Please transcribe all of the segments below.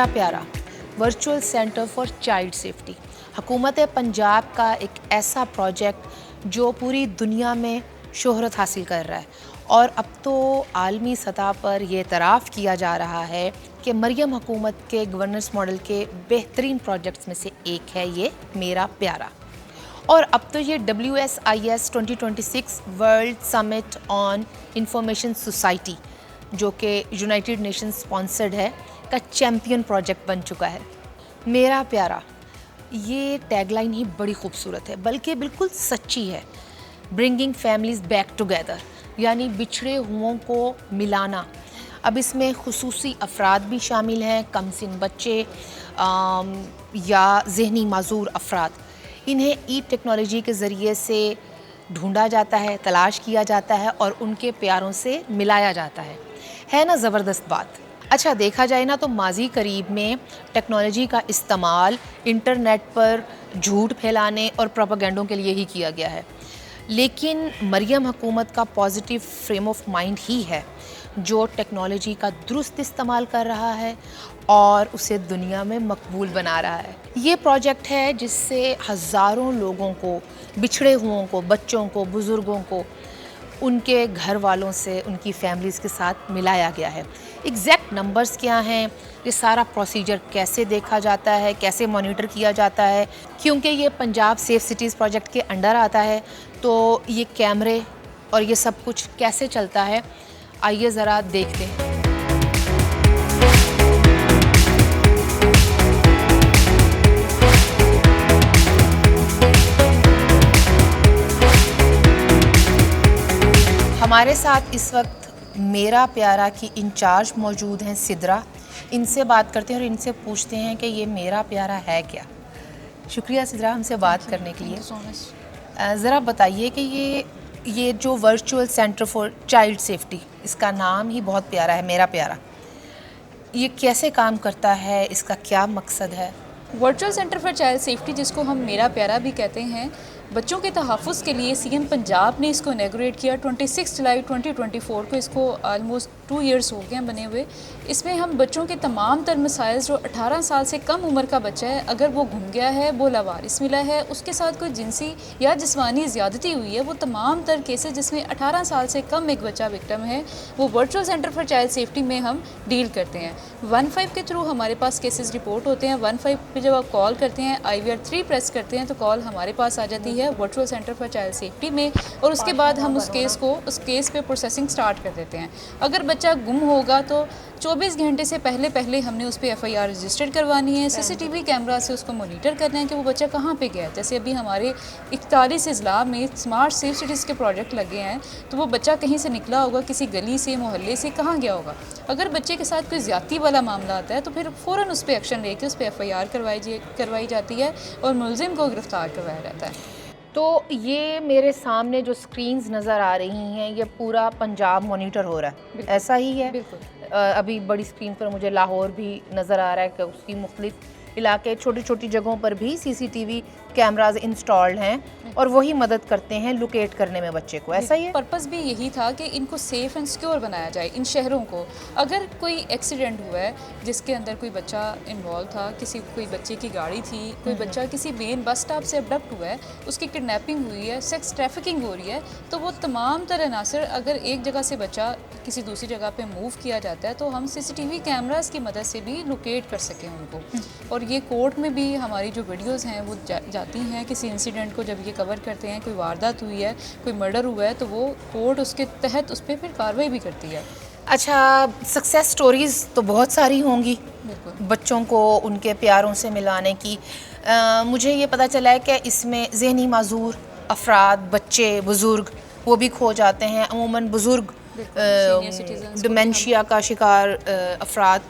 मेरा प्यारा virtual centre for child safety हुकूमत पंजाब का एक ऐसा प्रोजेक्ट जो पूरी दुनिया में शोहरत हासिल कर रहा है और अब तो आलमी सतह पर यह एतराफ़ किया जा रहा है कि मरियम हुकूमत के गवर्नेंस मॉडल के बेहतरीन प्रोजेक्ट्स में से एक है ये मेरा प्यारा। और अब तो ये WSIS 2026 world summit on information society जो कि यूनाइटेड नेशंस स्पॉन्सर्ड है का चैम्पियन प्रोजेक्ट बन चुका है। मेरा प्यारा ये टैगलाइन ही बड़ी खूबसूरत है बल्कि बिल्कुल सच्ची है। ब्रिंगिंग फैमिलीज़ बैक टुगेदर यानी बिछड़े हुओं को मिलाना। अब इसमें खुसूसी अफराद भी शामिल हैं, कमसिन बच्चे या जहनी माजूर अफराद। इन्हें ई टेक्नोलॉजी के ज़रिए से ढूंढा जाता है, तलाश किया जाता है और उनके प्यारों से मिलाया जाता है ना ज़बरदस्त बात। अच्छा देखा जाए ना तो माजी करीब में टेक्नोलॉजी का इस्तेमाल इंटरनेट पर झूठ फैलाने और प्रोपेगेंडों के लिए ही किया गया है, लेकिन मरियम हुकूमत का पॉजिटिव फ्रेम ऑफ माइंड ही है जो टेक्नोलॉजी का दुरुस्त इस्तेमाल कर रहा है और उसे दुनिया में मकबूल बना रहा है। ये प्रोजेक्ट है जिससे हज़ारों लोगों को, बिछड़े हुओं को, बच्चों को, बुज़ुर्गों को उनके घर वालों से, उनकी फैमिलीज़ के साथ मिलाया गया है। एग्जैक्ट नंबर्स क्या हैं, ये सारा प्रोसीजर कैसे देखा जाता है, कैसे मॉनिटर किया जाता है, क्योंकि ये पंजाब सेफ सिटीज़ प्रोजेक्ट के अंडर आता है तो ये कैमरे और ये सब कुछ कैसे चलता है, आइए ज़रा देखते हैं। हमारे साथ इस वक्त मेरा प्यारा की इंचार्ज मौजूद हैं सिद्रा। इनसे बात करते हैं और इनसे पूछते हैं कि ये मेरा प्यारा है क्या। शुक्रिया सिद्रा हमसे बात करने के लिए। ज़रा बताइए कि ये जो virtual centre for child safety, इसका नाम ही बहुत प्यारा है, मेरा प्यारा, ये कैसे काम करता है, इसका क्या मकसद है? Virtual centre for child safety, जिसको हम मेरा प्यारा भी कहते हैं, बच्चों के तहफ़्फ़ुज़ के लिए CM पंजाब ने इसको इनॉग्रेट किया 26 जुलाई 2024 को। इसको आलमोस्ट 2 इयर्स हो गए हैं बने हुए। इसमें हम बच्चों के तमाम तर मसाइल, जो 18 साल से कम उम्र का बच्चा है, अगर वो गुम गया है, वो लावारिस मिला है, उसके साथ कोई जिनसी या जिस्मानी ज़्यादती हुई है, वो तमाम तर केसेस जिसमें 18 साल से कम एक बच्चा विक्टिम है, वो virtual centre for child safety में हम डील करते हैं। 15 के थ्रू हमारे पास केसेस रिपोर्ट होते हैं। 15 पे जब आप कॉल करते हैं, IVR 3 प्रेस करते हैं तो कॉल हमारे पास आ जाती है virtual centre for child safety में, और उसके बाद हम उस केस पे प्रोसेसिंग स्टार्ट कर देते हैं। अगर बच्चा गुम होगा तो 24 घंटे से पहले हमने उस पर FIR रजिस्टर करवानी है। CCTV कैमरा से उसको मोनीटर करना है कि वो बच्चा कहाँ पे गया है। जैसे अभी हमारे 41 अजला में स्मार्ट सेफ सिटीज़ के प्रोजेक्ट लगे हैं, तो वो बच्चा कहीं से निकला होगा, किसी गली से, मोहल्ले से, कहाँ गया होगा। अगर बच्चे के साथ कोई ज़्यादती वाला मामला आता है तो फिर फ़ौरन उस पर एक्शन लेके उस पर FIR करवाई जाती है और मुलजिम को गिरफ़्तार करवाया जाता है। तो ये मेरे सामने जो स्क्रीन्स नज़र आ रही हैं, ये पूरा पंजाब मॉनिटर हो रहा है, ऐसा ही है? बिल्कुल। अभी बड़ी स्क्रीन पर मुझे लाहौर भी नज़र आ रहा है कि उसकी मुख्तलिफ इलाके, छोटी छोटी जगहों पर भी CCTV कैमराज इंस्टॉल्ड हैं और वही मदद करते हैं लोकेट करने में बच्चे को, ऐसा ही है? पर्पस भी यही था कि इनको सेफ़ एंड सिक्योर बनाया जाए इन शहरों को। अगर कोई एक्सीडेंट हुआ है जिसके अंदर कोई बच्चा इन्वॉल्व था, कोई बच्चे की गाड़ी थी, कोई बच्चा किसी मेन बस स्टॉप से अबडक्ट हुआ है, उसकी किडनैपिंग हुई है, सेक्स ट्रैफिकिंग हो रही है, तो वो तमाम तरह अनासर अगर एक जगह से बच्चा किसी दूसरी जगह पे मूव किया जाता है तो हम CCTV कैमरास की मदद से भी लोकेट कर सकें उनको। और ये कोर्ट में भी हमारी जो वीडियोज़ हैं वो जाती हैं। किसी इंसिडेंट को जब ये कवर करते हैं, कोई वारदात हुई है, कोई मर्डर हुआ है, तो वो कोर्ट उसके तहत उस पर फिर कार्रवाई भी करती है। अच्छा, सक्सेस स्टोरीज़ तो बहुत सारी होंगी बच्चों को उनके प्यारों से मिलाने की। मुझे ये पता चला है कि इसमें जहनी माजूर अफराद, बच्चे, बुज़ुर्ग वो भी खो जाते हैं। अमूमन बुज़ुर्ग, डिमेंशिया का शिकार अफराद,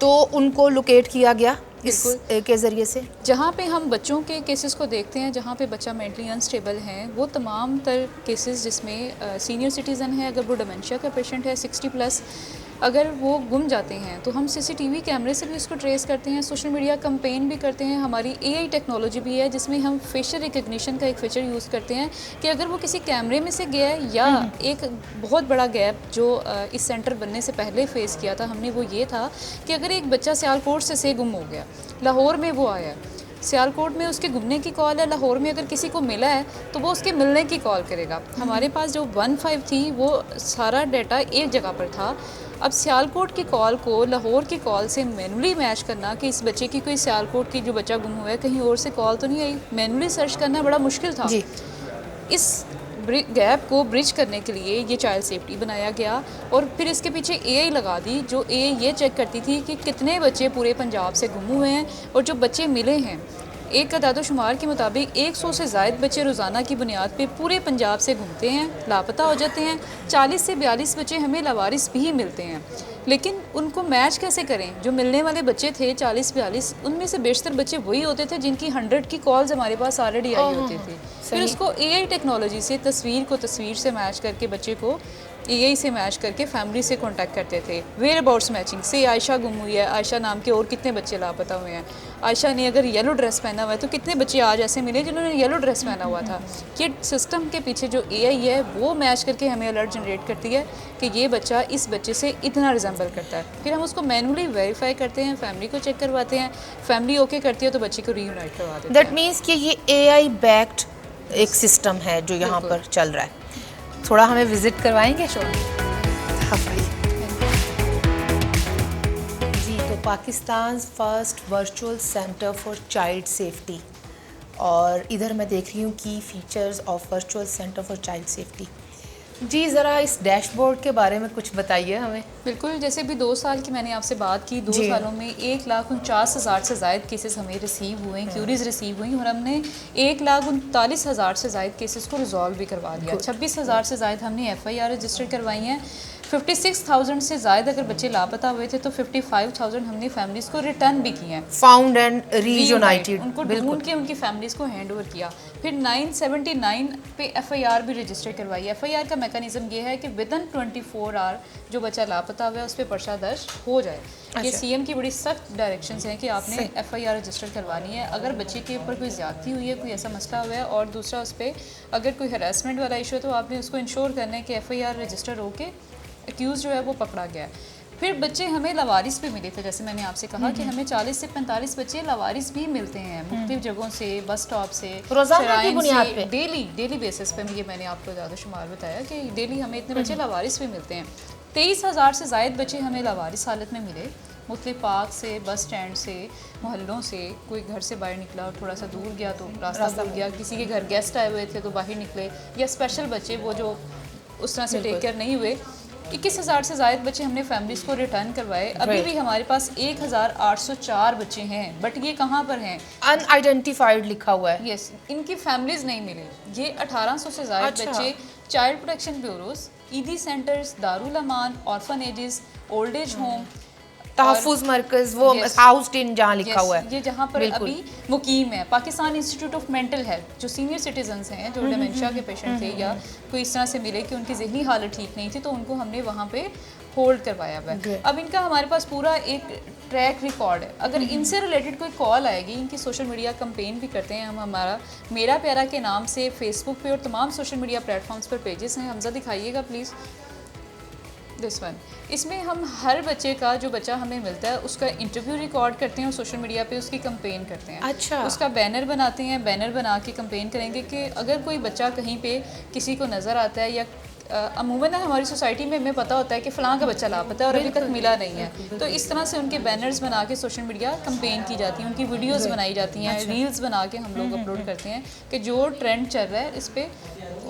तो उनको लोकेट किया गया इस के ज़रिए से। जहाँ पे हम बच्चों के केसेस को देखते हैं, जहाँ पे बच्चा मेंटली अनस्टेबल है, वो तमाम तर केसेस जिसमें सीनियर सिटीज़न है, अगर वो डिमेंशिया का पेशेंट है 60+, अगर वो गुम जाते हैं तो हम सीसीटीवी कैमरे से भी उसको ट्रेस करते हैं, सोशल मीडिया कैंपेन भी करते हैं, हमारी एआई टेक्नोलॉजी भी है जिसमें हम फेशियल रिकग्निशन का एक फीचर यूज़ करते हैं कि अगर वो किसी कैमरे में से गया है या एक बहुत बड़ा गैप जो इस सेंटर बनने से पहले फेस किया था हमने, वो ये था कि अगर एक बच्चा सियालकोट से गुम हो गया, लाहौर में वो आया, सियालकोट में उसके घूमने की कॉल है, लाहौर में अगर किसी को मिला है तो वो उसके मिलने की कॉल करेगा। हमारे पास जो 15 थी वो सारा डाटा एक जगह पर था। अब सियालकोट की कॉल को लाहौर की कॉल से मैनुअली मैच करना कि इस बच्चे की कोई सियालकोट की जो बच्चा गुम हुआ है कहीं और से कॉल तो नहीं आई, मैनुअली सर्च करना बड़ा मुश्किल था। इस गैप को ब्रिज करने के लिए ये चाइल्ड सेफ्टी बनाया गया और फिर इसके पीछे एआई लगा दी, जो एआई ये चेक करती थी कि कितने बच्चे पूरे पंजाब से गुम हुए हैं और जो बच्चे मिले हैं, एक अदाद-ओ-शुमार के मुताबिक 100 से ज़ायद बच्चे रोज़ाना की बुनियाद पे पूरे पंजाब से घूमते हैं, लापता हो जाते हैं। 40 से 42 बच्चे हमें लावारिस भी मिलते हैं, लेकिन उनको मैच कैसे करें? जो मिलने वाले बच्चे थे 40-42, उनमें से बेशतर बच्चे वही होते थे जिनकी 100 की कॉल्स हमारे पास ऑलरेडी आई होती थी। फिर उसको एआई टेक्नोलॉजी से तस्वीर को तस्वीर से मैच करके बच्चे को एआई से मैच करके फैमिली से कांटेक्ट करते थे। वेयर अबाउट्स मैचिंग से आयशा गुम हुई है, आयशा नाम के और कितने बच्चे लापता हुए हैं, आयशा ने अगर येलो ड्रेस पहना हुआ है तो कितने बच्चे आज ऐसे मिले जिन्होंने येलो ड्रेस पहना हुआ था। ये सिस्टम के पीछे जो एआई है वो मैच करके हमें अलर्ट जनरेट करती है कि ये बच्चा इस बच्चे से इतना रिजेंबल करता है। फिर हम उसको मैनुअली वेरीफाई करते हैं, फैमिली को चेक करवाते हैं, फैमिली ओके करती है तो बच्चे को रीयूनाइट करवा देते हैं। दैट मीन्स कि ये एआई बैक्ड एक सिस्टम है जो यहाँ पर चल रहा है। थोड़ा हमें विजिट करवाएंगे? जी, तो Pakistan first virtual centre for child safety, और इधर मैं देख रही हूँ की features of virtual centre for child safety. जी, ज़रा इस डैशबोर्ड के बारे में कुछ बताइए हमें। बिल्कुल, जैसे भी 2 साल की मैंने आपसे बात की, 2 सालों में 1,49,000 से ज़ायद केसेस हमें रिसीव हुए, क्यूरीज़ रिसीव हुई और हमने 1,39,000 से ज़ायद केसेस को रिजॉल्व भी करवा दिया। 26,000 से ज़ायद हमने एफआईआर रजिस्टर करवाई हैं। 56,000 से ज़ायद अगर बच्चे लापता हुए थे तो 55,000 हमने फैमिलीज़ को रिटर्न भी किए हैं, फाउंड एंड रीयूनाइटेड, उनको ढूंढ के उनकी फैमिलीज़ को हैंड ओवर किया। फिर 979 पे एफआईआर भी रजिस्टर करवाई। एफआईआर का मैकेनिज्म ये है कि विदिन 24 आवर जो बच्चा लापता हुआ है उस पर पर्चा दर्ज हो जाए। ये सीएम की बड़ी सख्त डायरेक्शंस हैं कि आपने एफआईआर रजिस्टर करवानी है अगर बच्चे के ऊपर कोई ज़्यादती हुई है, कोई ऐसा मसला हुआ है, और दूसरा उस पर अगर कोई हरासमेंट वाला इशू है तो आपने उसको इंश्योर करना है कि एफआईआर रजिस्टर होके एक्यूज़ जो है वो पकड़ा गया। फिर बच्चे हमें लवारिस भी मिले थे, जैसे मैंने आपसे कहा कि हमें 40 से 45 बच्चे लवारिस भी मिलते हैं मुख्तलिफ जगहों से, बस स्टॉप से, रोज़ाना की बुनियाद पे, डेली बेसिस पे। ये मैंने आपको ज़्यादा शुमार बताया कि डेली हमें इतने बच्चे लवारिस भी मिलते हैं। 23,000 से ज़ायद बच्चे हमें लवारिस हालत में मिले, मुख्तलिफ पार्क से, बस स्टैंड से, मोहल्लों से। कोई घर से बाहर निकला और थोड़ा सा दूर गया तो रास्ता भूल गया, किसी के घर गेस्ट आए हुए थे तो बाहर निकले, या स्पेशल बच्चे वो जो उस तरह से टेक केयर नहीं हुए। 21,000 से ज़ायद बच्चे हमने फैमिलीज़ को रिटर्न करवाए। अभी भी हमारे पास 1,804 बच्चे हैं, बट ये कहाँ पर हैं? अनआइडेंटिफाइड लिखा हुआ है। यस, इनकी फैमिलीज़ नहीं मिले। ये 1800 से ज़ायद बच्चे चाइल्ड प्रोटेक्शन ब्यूरोज, ईदी सेंटर्स, दारुल अमान, ऑर्फनेजेस, ओल्ड एज होम, तहफ़्फ़ुज़ मरकज़, वो हाउस्ड इन जहाँ लिखा हुआ है, ये जहाँ पर अभी मुकीम है। Pakistan institute of mental health, जो सीनियर सिटीजन्स हैं जो डिमेंशिया के पेशेंट थे या कोई इस तरह से मिले कि उनकी जहनी हालत ठीक नहीं थी, तो उनको हमने वहाँ पे होल्ड करवाया हुआ है। अब इनका हमारे पास पूरा एक ट्रैक रिकॉर्ड है। अगर इनसे रिलेटेड कोई कॉल आएगी, इनकी सोशल मीडिया कैंपेन भी करते हैं हम, हमारा मेरा प्यारा के नाम से फेसबुक पे और तमाम सोशल मीडिया प्लेटफॉर्म्स पर पेजेस हैं। हमजा दिखाइएगा प्लीज़ दिस वन। इसमें हम हर बच्चे का, जो बच्चा हमें मिलता है उसका इंटरव्यू रिकॉर्ड करते हैं और सोशल मीडिया पे उसकी कंपेन करते हैं। अच्छा। उसका बैनर बनाते हैं, बैनर बना के कंपेन करेंगे कि अगर कोई बच्चा कहीं पे किसी को नज़र आता है, या अमूमन हमारी सोसाइटी में हमें पता होता है कि फ़लाँ का बच्चा लापता है और अभी तक मिला नहीं है, तो इस तरह से उनके बैनर्स बना के सोशल मीडिया कंपेन की जाती है, उनकी वीडियोस बनाई जाती हैं, रील्स बना के हम लोग अपलोड करते हैं कि जो ट्रेंड चल रहा है इस पर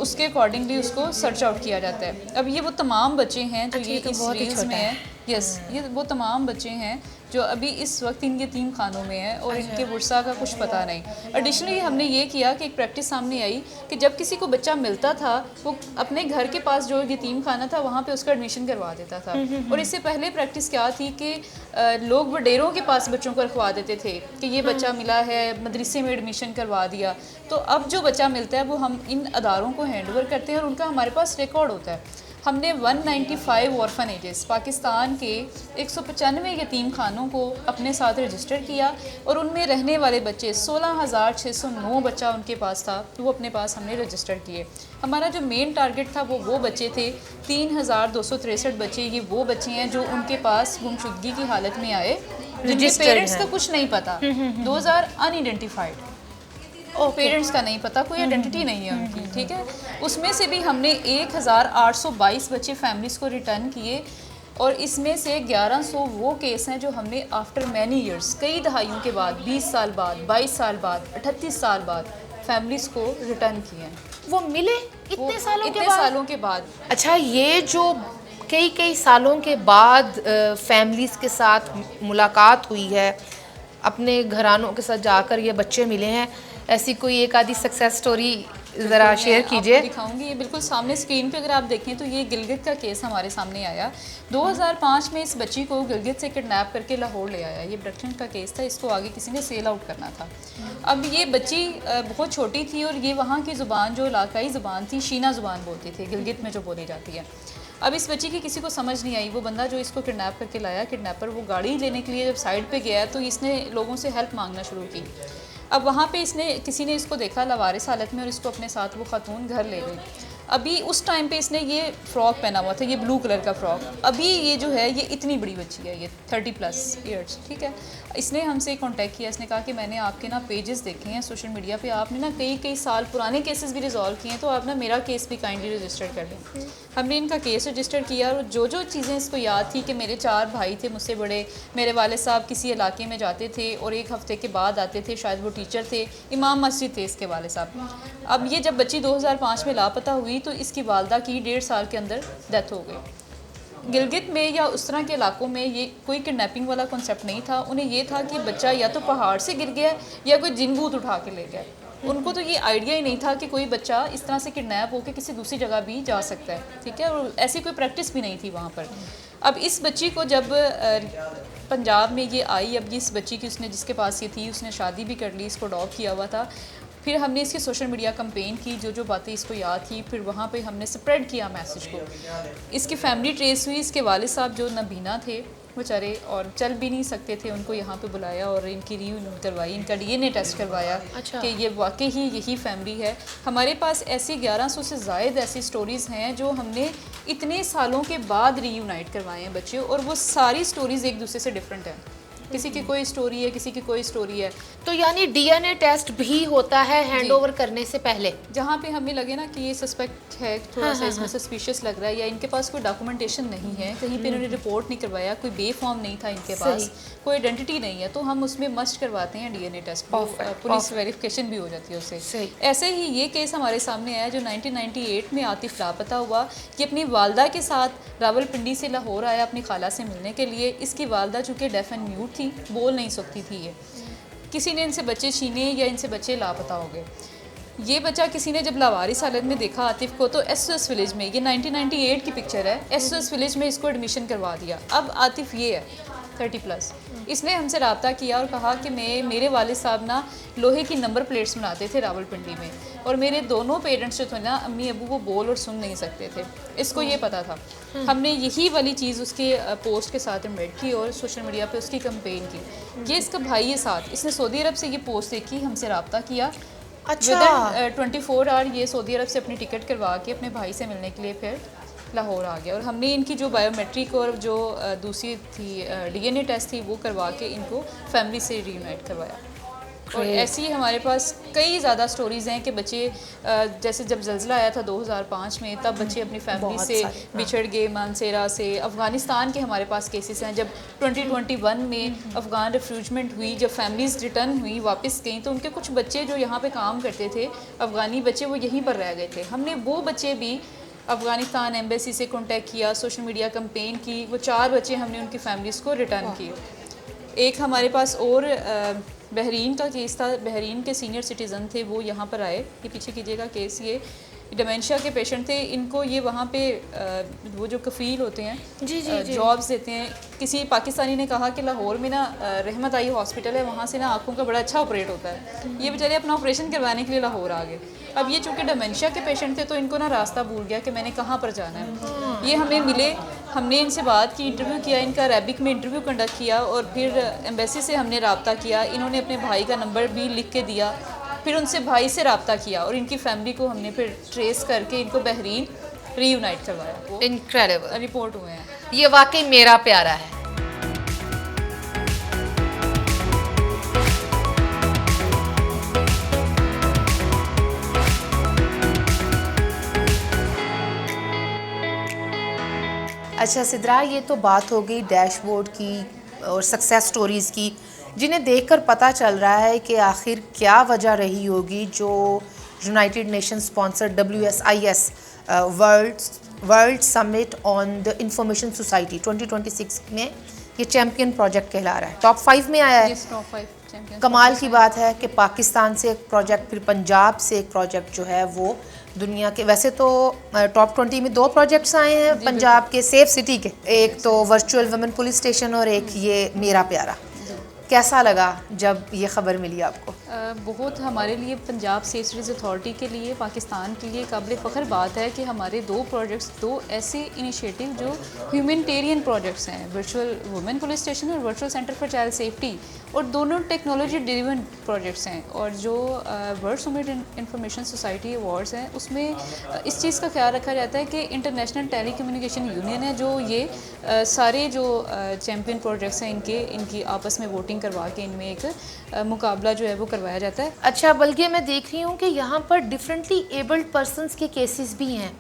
उसके अकॉर्डिंगली उसको सर्च आउट किया जाता है। अब ये वो तमाम बच्चे हैं जो ये इस रील्स में हैं। यस, ये वो तमाम बच्चे हैं जो अभी इस वक्त इन यतीम खानों में हैं और इनके वर्सा का कुछ पता नहीं। एडिशनली हमने ये किया कि एक प्रैक्टिस सामने आई कि जब किसी को बच्चा मिलता था वो अपने घर के पास जो यतीम खाना था वहाँ पे उसका एडमिशन करवा देता था। और इससे पहले प्रैक्टिस क्या थी कि लोग वडेरों के पास बच्चों को रखवा देते थे कि ये बच्चा मिला है, मदरसे में एडमिशन करवा दिया। तो अब जो बच्चा मिलता है वो हम इन अदारों को हैंड ओवर करते हैं और उनका हमारे पास रिकॉर्ड होता है। हमने 195 ऑर्फनेजेस पाकिस्तान के 195 यतीम खानों को अपने साथ रजिस्टर किया और उनमें रहने वाले बच्चे 16,609 बच्चा उनके पास था, तो वो अपने पास हमने रजिस्टर किए। हमारा जो मेन टारगेट था वो बच्चे थे 3,263 बच्चे। ये वो बच्चे हैं जो उनके पास गुमशुदगी की हालत में आए, जिनके पेरेंट्स का कुछ नहीं पता, दोज आर अनआइडेंटिफाइड। पेरेंट्स का नहीं पता, कोई आइडेंटिटी नहीं है उनकी, ठीक है। उसमें से भी हमने 1,822 बच्चे फैमिलीज़ को रिटर्न किए और इसमें से 1100 वो केस हैं जो हमने आफ्टर मैनी ईयर्स, कई दहाइयों के बाद, 20 साल बाद, 22 साल बाद, 38 साल बाद फैमिलीज़ को रिटर्न किए हैं। वो मिले इतने सालों के बाद? अच्छा, ये जो कई सालों के बाद फैमिलीज़ के साथ मुलाकात हुई है, अपने घरानों के साथ जाकर ये बच्चे मिले हैं, ऐसी कोई एक आधी सक्सेस स्टोरी ज़रा शेयर कीजिए। दिखाऊंगी, ये बिल्कुल सामने स्क्रीन पे अगर आप देखें तो ये गिलगित का केस हमारे सामने आया। 2005 में इस बच्ची को गिलगित से किडनैप करके लाहौर ले आया। ये अबडक्शन का केस था, इसको आगे किसी ने सेल आउट करना था। अब ये बच्ची बहुत छोटी थी और ये वहाँ की ज़ुबान जो इलाकाई ज़ुबान थी, शीना ज़ुबान बोलती थी, गिलगित में जो बोली जाती है। अब इस बच्ची की किसी को समझ नहीं आई। वो बंदा जो इसको किडनैप करके लाया, किडनैपर, वो गाड़ी लेने के लिए जब साइड पे गया तो इसने लोगों से हेल्प मांगना शुरू की। अब वहाँ पे किसी ने इसको देखा लावारिस हालत में और इसको अपने साथ वो खातून घर ले गई। अभी उस टाइम पे इसने ये फ़्रॉक पहना हुआ था, ये ब्लू कलर का फ़्रॉक। अभी ये जो है ये इतनी बड़ी बच्ची है, ये 30+ ईयर्स, ठीक है। इसने हमसे कांटेक्ट किया, इसने कहा कि मैंने आपके ना पेजेस देखे हैं सोशल मीडिया पे, आपने ना कई साल पुराने केसेस भी रिजॉल्व किए हैं, तो आप ना मेरा केस भी काइंडली रजिस्टर कर दें। हमने इनका केस रजिस्टर किया और जो चीज़ें इसको याद थी कि मेरे 4 भाई थे मुझसे बड़े, मेरे वाले साहब किसी इलाके में जाते थे और 1 हफ़्ते के बाद आते थे, शायद वो टीचर थे, इमाम मस्जिद थे इसके वाले साहब। अब ये जब बच्ची 2005 में लापता हुई तो इसकी वालदा की 1.5 साल के अंदर डेथ हो गई। गिलगित में या उस तरह के इलाकों में ये कोई किडनैपिंग वाला कॉन्सेप्ट नहीं था। उन्हें ये था कि बच्चा या तो पहाड़ से गिर गया या कोई जिन भूत उठा के ले गया। उनको तो ये आइडिया ही नहीं था कि कोई बच्चा इस तरह से किडनैप होकर किसी दूसरी जगह भी जा सकता है, ठीक है। और ऐसी कोई प्रैक्टिस भी नहीं थी वहाँ पर। अब इस बच्ची को जब पंजाब में ये आई, अब इस बच्ची की उसने जिसके पास ये थी उसने शादी भी कर ली, इसको अडॉप्ट किया हुआ था। फिर हमने इसकी सोशल मीडिया कैंपेन की, जो बातें इसको याद थी, फिर वहाँ पे हमने स्प्रेड किया मैसेज को। इसकी फैमिली ट्रेस हुई, इसके वालिद साहब जो नबीना थे बेचारे और चल भी नहीं सकते थे, उनको यहाँ पे बुलाया और इनकी रीयूनियन करवाई, इनका DNA टेस्ट करवाया। अच्छा। कि ये वाकई ही यही फैमिली है। हमारे पास ऐसी 1100 से ज़ायद ऐसी स्टोरीज़ हैं जो हमने इतने सालों के बाद रीयूनाइट करवाए हैं बच्चे, और वो सारी स्टोरीज़ एक दूसरे से डिफरेंट हैं। किसी की कोई स्टोरी है, किसी की कोई स्टोरी है। तो यानी DNA टेस्ट भी होता है हैंडओवर करने से पहले? जहाँ पे हमें लगे ना कि ये सस्पेक्ट है, थोड़ा सा इसमें सस्पिशियस लग रहा है, या इनके पास कोई डॉक्यूमेंटेशन नहीं है, कहीं पे इन्होंने रिपोर्ट नहीं करवाया, कोई बे फॉर्म नहीं था इनके पास, कोई आइडेंटिटी नहीं है, तो हम उसमें मस्ट करवाते हैं DNA टेस्ट। पुलिस वेरिफिकेशन भी हो जाती है उससे। ऐसे ही ये केस हमारे सामने आया जो 1998 में आतिफ लापता हुआ। ये अपनी वालदा के साथ रावलपिंडी से लाहौर आया अपनी खाला से मिलने के लिए। इसकी वालदा चूँकि डेफ एंड म्यूट थी, बोल नहीं सकती थी, ये किसी ने इनसे बच्चे छीने या इनसे बच्चे लापता हो गए। ये बच्चा किसी ने जब लावारिस हालत में देखा आतिफ को, तो SOS विलेज में, ये 1998 की पिक्चर है, SOS विलेज में इसको एडमिशन करवा दिया। अब आतिफ ये है 30+। इसने हमसे रब्ता किया और कहा कि मेरे वालिद साहब ना लोहे की नंबर प्लेट्स बनाते थे रावलपिंडी में, और मेरे दोनों पेरेंट्स जो थे ना, अम्मी अबू, वो बोल और सुन नहीं सकते थे। इसको ये पता था। हमने यही वाली चीज़ उसके पोस्ट के साथ एम्बेड की और सोशल मीडिया पे उसकी कैंपेन की। ये इसका भाई है साथ, इसने सऊदी अरब से ये पोस्ट देखी, हमसे रब्ता किया। अच्छा। 24 आवर ये सऊदी अरब से अपनी टिकट करवा के अपने भाई से मिलने के लिए फिर लाहौर आ गया। और हमने इनकी जो बायोमेट्रिक और जो दूसरी थी DNA टेस्ट थी वो करवा के इनको फैमिली से रीयूनाइट करवाया। और ऐसी ही हमारे पास कई ज़्यादा स्टोरीज़ हैं कि बच्चे जैसे जब ज़ल्ज़ला आया था 2005 में, तब बच्चे अपनी फैमिली से बिछड़ गए। मानसेरा से, अफ़गानिस्तान के हमारे पास केसेस हैं। जब 2021 में अफ़गान रिफ्यूजमेंट हुई, जब फैमिलीज़ रिटर्न हुई, वापस गई, तो उनके कुछ बच्चे जो यहाँ पे काम करते थे, अफ़गानी बच्चे, वो यहीं पर रह गए थे। हमने वो बच्चे भी अफ़गानिस्तान एम्बेसी से कॉन्टेक्ट किया, सोशल मीडिया कैंपेन की, वो 4 बच्चे हमने उनकी फैमिलीज़ को रिटर्न किए। एक हमारे पास और बहरीन का केस था। बहरीन के सीनियर सिटीज़न थे, वो यहाँ पर आए, ये पीछे कीजिएगा केस, ये डिमेंशिया के पेशेंट थे। इनको ये वहाँ पे वो जो कफ़ील होते हैं, जॉब्स देते हैं। किसी पाकिस्तानी ने कहा कि लाहौर में ना रहमत आई हॉस्पिटल है, वहाँ से ना आँखों का बड़ा अच्छा ऑपरेट होता है। ये बेचारे अपना ऑपरेशन करवाने के लिए लाहौर आ गए। अब ये चूँकि डिमेंशिया के पेशेंट थे तो इनको ना रास्ता भूल गया कि मैंने कहाँ पर जाना है। ये हमें मिले, हमने इनसे बात की, इंटरव्यू किया, इनका अरेबिक में इंटरव्यू कंडक्ट किया और फिर एम्बेसी से हमने रब्ता किया। इन्होंने अपने भाई का नंबर भी लिख के दिया, फिर उनसे भाई से रब्ता किया और इनकी फैमिली को हमने फिर ट्रेस करके इनको बहरीन रीयूनाइट करवाया। वो इनक्रेडिबल, रिपोर्ट हुए हैं। ये वाकई मेरा प्यारा है। अच्छा सिद्रा, ये तो बात हो गई डैशबोर्ड की और सक्सेस स्टोरीज़ की, जिन्हें देखकर पता चल रहा है कि आखिर क्या वजह रही होगी जो United nation sponsored WSIS world summit on the information society 2026 में ये चैम्पियन प्रोजेक्ट कहला रहा है, टॉप 5 में आया है। Top 5 champion. कमाल की बात है कि पाकिस्तान से एक प्रोजेक्ट, फिर पंजाब से एक प्रोजेक्ट जो है वो दुनिया के, वैसे तो टॉप 20 में 2 प्रोजेक्ट्स आए हैं पंजाब के सेफ सिटी के, एक तो वर्चुअल वुमेन पुलिस स्टेशन और एक ये मेरा प्यारा। कैसा लगा जब ये ख़बर मिली आपको? बहुत हमारे लिए, पंजाब सेफ सिटीज़ अथॉरिटी के लिए, पाकिस्तान के लिए काबिल फ़ख्र बात है कि हमारे 2 प्रोजेक्ट्स, 2 ऐसे इनिशिएटिव जो ह्यूमैनिटेरियन प्रोजेक्ट्स हैं, वर्चुअल वुमेन पुलिस स्टेशन और virtual centre for child safety, और दोनों टेक्नोलॉजी ड्रिवन प्रोजेक्ट्स हैं। और जो world summit information society awards हैं उसमें इस चीज़ का ख्याल रखा जाता है कि इंटरनेशनल टेली कम्युनिकेशन यूनियन है जो ये सारे जो चैम्पियन प्रोजेक्ट्स हैं इनकी आपस में वोटिंग करवा के इनमें एक मुकाबला जो है वो करवाया जाता है। अच्छा, बल्कि मैं देख रही हूँ कि यहाँ पर डिफरेंटली एबल्ड पर्सनस के केसेस भी हैं,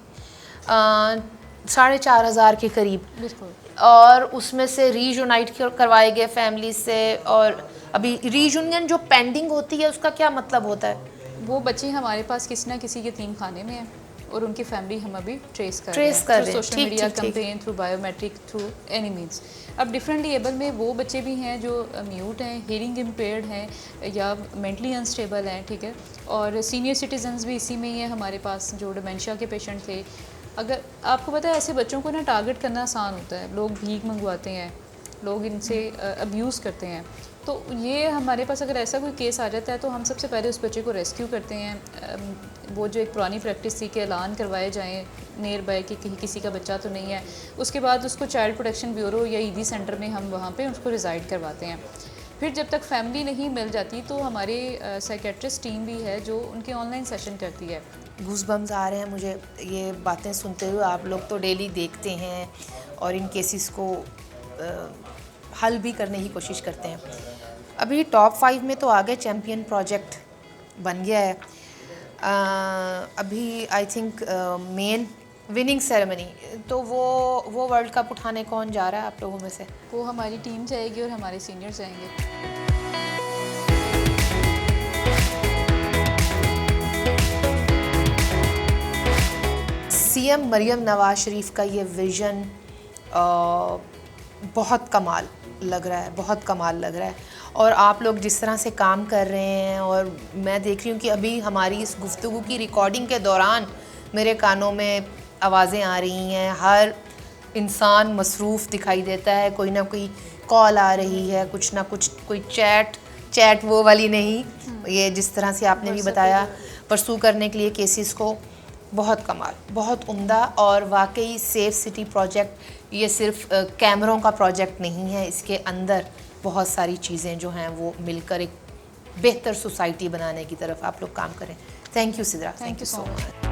4,500 के करीब, बिल्कुल। और उसमें से रीयूनाइट करवाए गए फैमिली से। और अभी रीयूनियन जो पेंडिंग होती है उसका क्या मतलब होता है? वो बच्चे हमारे पास किसी ना किसी यतीम खाने में हैं और उनकी फैमिली हम अभी ट्रेस कर रहे हैं social media campaign, through biometric, through any means. अब डिफरेंटली एबल में वो बच्चे भी हैं जो म्यूट हैं, हियरिंग इम्पेयर्ड हैं या मेंटली अनस्टेबल हैं, ठीक है। और सीनियर सिटीजन्स भी इसी में ही हैं हमारे पास जो डिमेंशिया के पेशेंट थे। अगर आपको पता है ऐसे बच्चों को ना टारगेट करना आसान होता है, लोग भीख मंगवाते हैं, लोग इनसे अब्यूज़ करते हैं। तो ये हमारे पास अगर ऐसा कोई केस आ जाता है तो हम सबसे पहले उस बच्चे को रेस्क्यू करते हैं। वो जो एक पुरानी प्रैक्टिस थी कि ऐलान करवाए जाएं नियर बाय कि कहीं किसी का बच्चा तो नहीं है, उसके बाद उसको चाइल्ड प्रोटेक्शन ब्यूरो या ईदी सेंटर में हम वहाँ पे उसको रिज़ाइड करवाते हैं। फिर जब तक फैमिली नहीं मिल जाती तो हमारी साइकेट्रिस्ट टीम भी है जो उनके ऑनलाइन सेशन करती है। गूज़बम्स आ रहे हैं मुझे ये बातें सुनते हुए। आप लोग तो डेली देखते हैं और इन केसेस को हल भी करने की कोशिश करते हैं। अभी टॉप 5 में तो आ गए, चैम्पियन प्रोजेक्ट बन गया है। अभी I think main winning ceremony, तो वो वर्ल्ड कप उठाने कौन जा रहा है आप लोगों में से? वो हमारी टीम जाएगी और हमारे सीनियर्स जाएंगे। सीएम मरियम नवाज शरीफ का ये विज़न बहुत कमाल लग रहा है, बहुत कमाल लग रहा है। और आप लोग जिस तरह से काम कर रहे हैं, और मैं देख रही हूँ कि अभी हमारी इस गुफ्तगू की रिकॉर्डिंग के दौरान मेरे कानों में आवाज़ें आ रही हैं, हर इंसान मसरूफ़ दिखाई देता है, कोई ना कोई कॉल आ रही है, कुछ ना कुछ, कोई चैट वो वाली नहीं, ये जिस तरह से आपने भी बताया परसू करने के लिए केसेस को। बहुत कमाल, बहुत उम्दा। और वाकई सेफ सिटी प्रोजेक्ट ये सिर्फ कैमरों का प्रोजेक्ट नहीं है, इसके अंदर बहुत सारी चीज़ें जो हैं वो मिलकर एक बेहतर सोसाइटी बनाने की तरफ आप लोग काम करें। Thank you Sidra, thank you so much.